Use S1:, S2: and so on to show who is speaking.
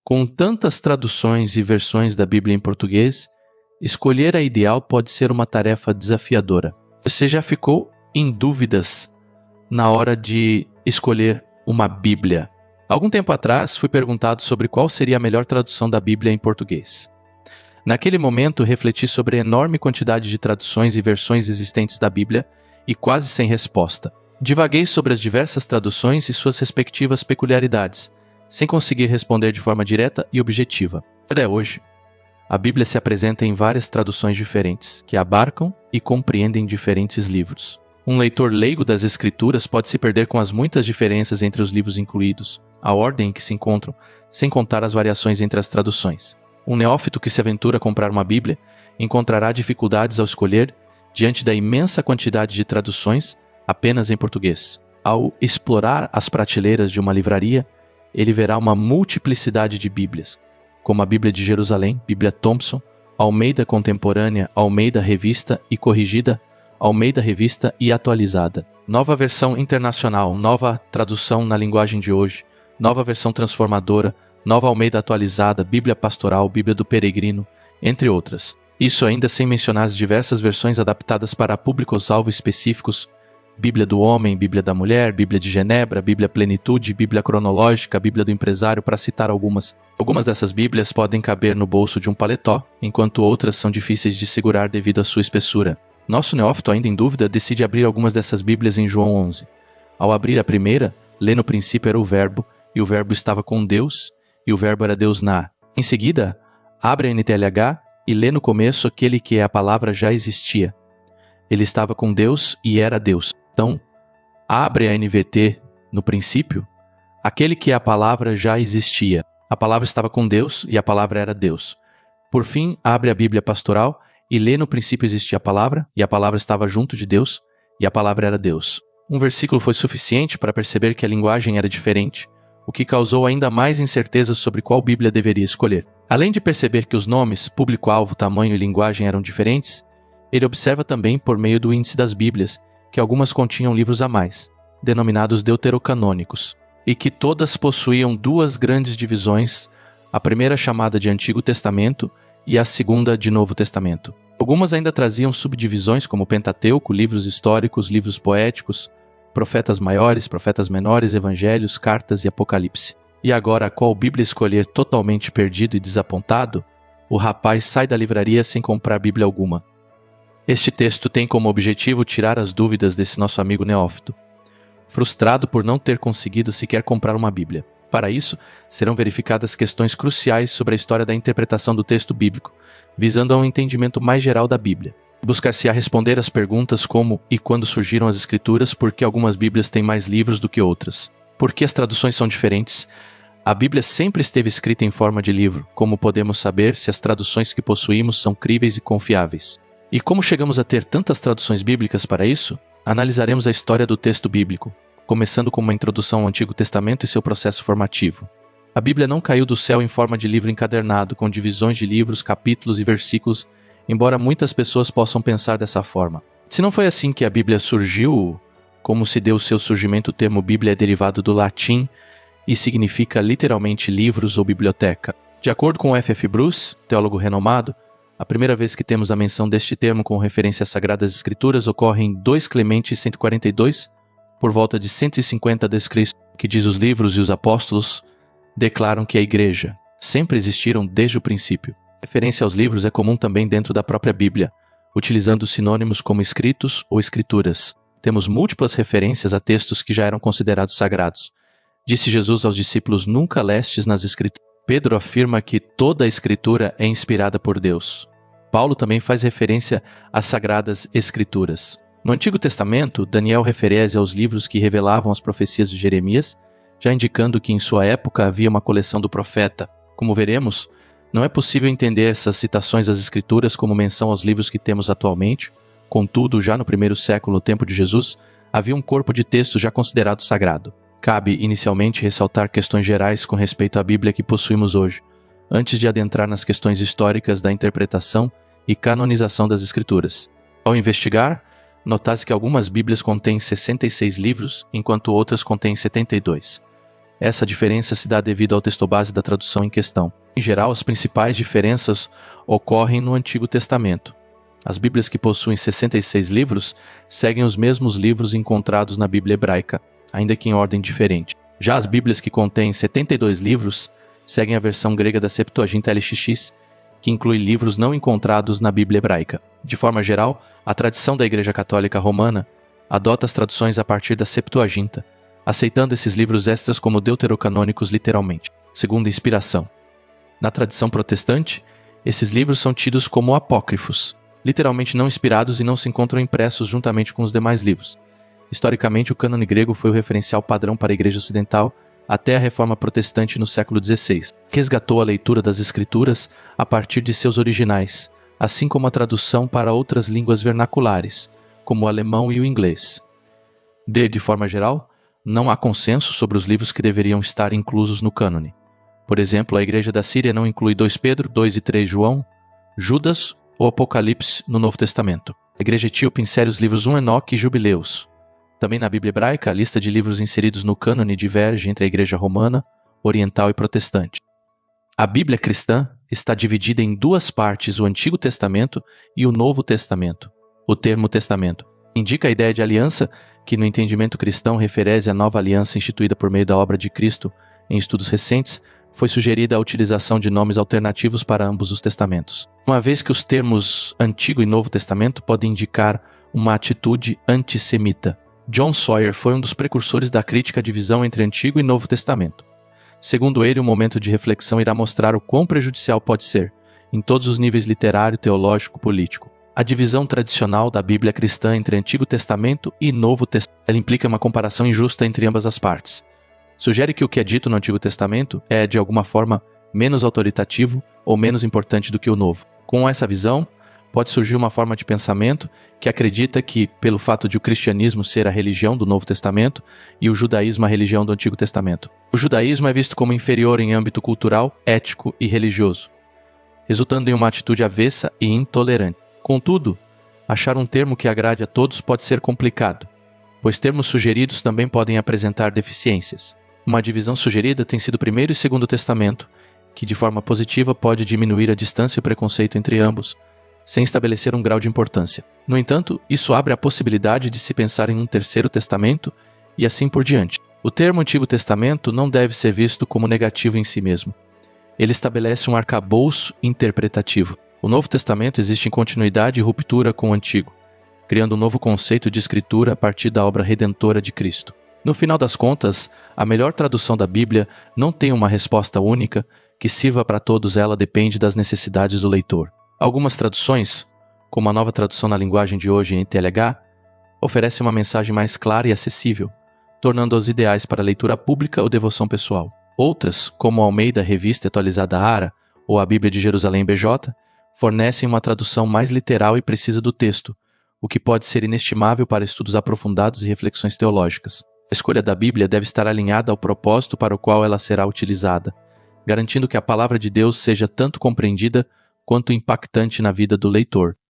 S1: Com tantas traduções e versões da Bíblia em português, escolher a ideal pode ser uma tarefa desafiadora. Você já ficou em dúvidas na hora de escolher uma Bíblia? Algum tempo atrás, fui perguntado sobre qual seria a melhor tradução da Bíblia em português. Naquele momento, refleti sobre a enorme quantidade de traduções e versões existentes da Bíblia e quase sem resposta. Divaguei sobre as diversas traduções e suas respectivas peculiaridades, sem conseguir responder de forma direta e objetiva. Até hoje, a Bíblia se apresenta em várias traduções diferentes, que abarcam e compreendem diferentes livros. Um leitor leigo das Escrituras pode se perder com as muitas diferenças entre os livros incluídos, a ordem em que se encontram, sem contar as variações entre as traduções. Um neófito que se aventura a comprar uma Bíblia encontrará dificuldades ao escolher diante da imensa quantidade de traduções apenas em português. Ao explorar as prateleiras de uma livraria, ele verá uma multiplicidade de Bíblias, como a Bíblia de Jerusalém, Bíblia Thompson, Almeida Contemporânea, Almeida Revista e Corrigida, Almeida Revista e Atualizada, Nova Versão Internacional, Nova Tradução na Linguagem de Hoje, Nova Versão Transformadora, Nova Almeida Atualizada, Bíblia Pastoral, Bíblia do Peregrino, entre outras. Isso ainda sem mencionar as diversas versões adaptadas para públicos-alvo específicos, Bíblia do Homem, Bíblia da Mulher, Bíblia de Genebra, Bíblia Plenitude, Bíblia Cronológica, Bíblia do Empresário, para citar algumas. Algumas dessas Bíblias podem caber no bolso de um paletó, enquanto outras são difíceis de segurar devido à sua espessura. Nosso neófito, ainda em dúvida, decide abrir algumas dessas Bíblias em João 11. Ao abrir a primeira, lê: no princípio era o Verbo, e o Verbo estava com Deus, e o Verbo era Deus na. Em seguida, abre a NTLH e lê no começo aquele que é a palavra já existia. Ele estava com Deus e era Deus. Então, abre a NVT no princípio, aquele que é a palavra já existia. A palavra estava com Deus e a palavra era Deus. Por fim, abre a Bíblia Pastoral e lê: no princípio existia a palavra, e a palavra estava junto de Deus, e a palavra era Deus. Um versículo foi suficiente para perceber que a linguagem era diferente, o que causou ainda mais incerteza sobre qual Bíblia deveria escolher. Além de perceber que os nomes, público-alvo, tamanho e linguagem eram diferentes, ele observa também, por meio do índice das Bíblias, que algumas continham livros a mais, denominados deuterocanônicos, e que todas possuíam duas grandes divisões, a primeira chamada de Antigo Testamento e a segunda de Novo Testamento. Algumas ainda traziam subdivisões como Pentateuco, livros históricos, livros poéticos, profetas maiores, profetas menores, evangelhos, cartas e Apocalipse. E agora, qual Bíblia escolher? Totalmente perdido e desapontado, o rapaz sai da livraria sem comprar Bíblia alguma. Este texto tem como objetivo tirar as dúvidas desse nosso amigo neófito, frustrado por não ter conseguido sequer comprar uma Bíblia. Para isso, serão verificadas questões cruciais sobre a história da interpretação do texto bíblico, visando a um entendimento mais geral da Bíblia. Buscar-se-á responder às perguntas como e quando surgiram as Escrituras, por que algumas Bíblias têm mais livros do que outras, por que as traduções são diferentes. A Bíblia sempre esteve escrita em forma de livro. Como podemos saber se as traduções que possuímos são críveis e confiáveis? E como chegamos a ter tantas traduções bíblicas para isso? Analisaremos a história do texto bíblico, começando com uma introdução ao Antigo Testamento e seu processo formativo. A Bíblia não caiu do céu em forma de livro encadernado, com divisões de livros, capítulos e versículos, embora muitas pessoas possam pensar dessa forma. Se não foi assim que a Bíblia surgiu, como se deu o seu surgimento, o termo Bíblia é derivado do latim e significa literalmente livros ou biblioteca. De acordo com F.F. Bruce, teólogo renomado, a primeira vez que temos a menção deste termo com referência às Sagradas Escrituras ocorre em 2 Clemente 142, por volta de 150 d.C., que diz: os livros e os apóstolos declaram que a Igreja sempre existiram desde o princípio. A referência aos livros é comum também dentro da própria Bíblia, utilizando sinônimos como escritos ou escrituras. Temos múltiplas referências a textos que já eram considerados sagrados. Disse Jesus aos discípulos: nunca lestes nas Escrituras. Pedro afirma que toda a Escritura é inspirada por Deus. Paulo também faz referência às Sagradas Escrituras. No Antigo Testamento, Daniel refere aos livros que revelavam as profecias de Jeremias, já indicando que em sua época havia uma coleção do profeta. Como veremos, não é possível entender essas citações às Escrituras como menção aos livros que temos atualmente. Contudo, já no primeiro século, no tempo de Jesus, havia um corpo de textos já considerado sagrado. Cabe, inicialmente, ressaltar questões gerais com respeito à Bíblia que possuímos hoje, antes de adentrar nas questões históricas da interpretação e canonização das Escrituras. Ao investigar, notasse que algumas Bíblias contêm 66 livros, enquanto outras contêm 72. Essa diferença se dá devido ao texto base da tradução em questão. Em geral, as principais diferenças ocorrem no Antigo Testamento. As Bíblias que possuem 66 livros seguem os mesmos livros encontrados na Bíblia hebraica, ainda que em ordem diferente. Já as Bíblias que contêm 72 livros seguem a versão grega da Septuaginta LXX, que inclui livros não encontrados na Bíblia hebraica. De forma geral, a tradição da Igreja Católica Romana adota as traduções a partir da Septuaginta, aceitando esses livros extras como deuterocanônicos literalmente, segundo a inspiração. Na tradição protestante, esses livros são tidos como apócrifos, literalmente não inspirados e não se encontram impressos juntamente com os demais livros. Historicamente, o cânone grego foi o referencial padrão para a Igreja Ocidental até a Reforma Protestante no século XVI, que resgatou a leitura das Escrituras a partir de seus originais, assim como a tradução para outras línguas vernaculares, como o alemão e o inglês. De forma geral, não há consenso sobre os livros que deveriam estar inclusos no cânone. Por exemplo, a Igreja da Síria não inclui 2 Pedro, 2 e 3 João, Judas ou Apocalipse no Novo Testamento. A Igreja Etíope insere os livros 1 Enoque e Jubileus. Também na Bíblia hebraica, a lista de livros inseridos no cânone diverge entre a Igreja Romana, Oriental e Protestante. A Bíblia cristã está dividida em 2 partes, o Antigo Testamento e o Novo Testamento. O termo testamento indica a ideia de aliança, que no entendimento cristão refere à nova aliança instituída por meio da obra de Cristo. Em estudos recentes, foi sugerida a utilização de nomes alternativos para ambos os testamentos, uma vez que os termos Antigo e Novo Testamento podem indicar uma atitude antissemita. John Sawyer foi um dos precursores da crítica à divisão entre Antigo e Novo Testamento. Segundo ele, um momento de reflexão irá mostrar o quão prejudicial pode ser, em todos os níveis literário, teológico, político. A divisão tradicional da Bíblia cristã entre Antigo Testamento e Novo Testamento, ela implica uma comparação injusta entre ambas as partes. Sugere que o que é dito no Antigo Testamento é, de alguma forma, menos autoritativo ou menos importante do que o Novo. Com essa visão, pode surgir uma forma de pensamento que acredita que, pelo fato de o cristianismo ser a religião do Novo Testamento e o judaísmo a religião do Antigo Testamento, o judaísmo é visto como inferior em âmbito cultural, ético e religioso, resultando em uma atitude avessa e intolerante. Contudo, achar um termo que agrade a todos pode ser complicado, pois termos sugeridos também podem apresentar deficiências. Uma divisão sugerida tem sido o Primeiro e Segundo Testamento, que de forma positiva pode diminuir a distância e o preconceito entre ambos, sem estabelecer um grau de importância. No entanto, isso abre a possibilidade de se pensar em um Terceiro Testamento e assim por diante. O termo Antigo Testamento não deve ser visto como negativo em si mesmo. Ele estabelece um arcabouço interpretativo. O Novo Testamento existe em continuidade e ruptura com o Antigo, criando um novo conceito de escritura a partir da obra redentora de Cristo. No final das contas, a melhor tradução da Bíblia não tem uma resposta única que sirva para todos, ela depende das necessidades do leitor. Algumas traduções, como a Nova Tradução na Linguagem de Hoje em TLH, oferecem uma mensagem mais clara e acessível, tornando-os ideais para leitura pública ou devoção pessoal. Outras, como a Almeida Revista Atualizada Ara ou a Bíblia de Jerusalém BJ, fornecem uma tradução mais literal e precisa do texto, o que pode ser inestimável para estudos aprofundados e reflexões teológicas. A escolha da Bíblia deve estar alinhada ao propósito para o qual ela será utilizada, garantindo que a palavra de Deus seja tanto compreendida quanto impactante na vida do leitor.